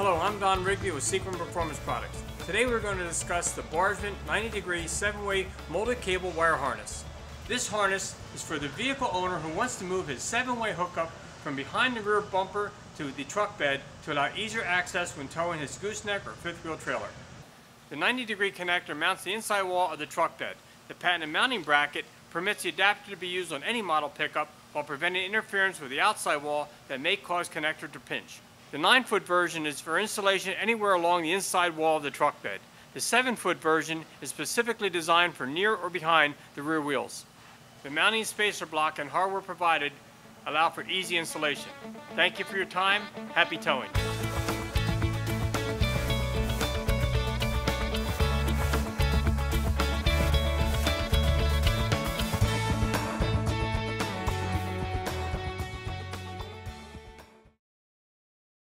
Hello, I'm Don Rigby with Cequent Performance Products. Today we're going to discuss the Bargman 90-degree 7-way molded cable wire harness. This harness is for the vehicle owner who wants to move his 7-way hookup from behind the rear bumper to the truck bed to allow easier access when towing his gooseneck or fifth wheel trailer. The 90-degree connector mounts the inside wall of the truck bed. The patented mounting bracket permits the adapter to be used on any model pickup while preventing interference with the outside wall that may cause connector to pinch. The 9-foot version is for installation anywhere along the inside wall of the truck bed. The 7-foot version is specifically designed for near or behind the rear wheels. The mounting spacer block and hardware provided allow for easy installation. Thank you for your time. Happy towing.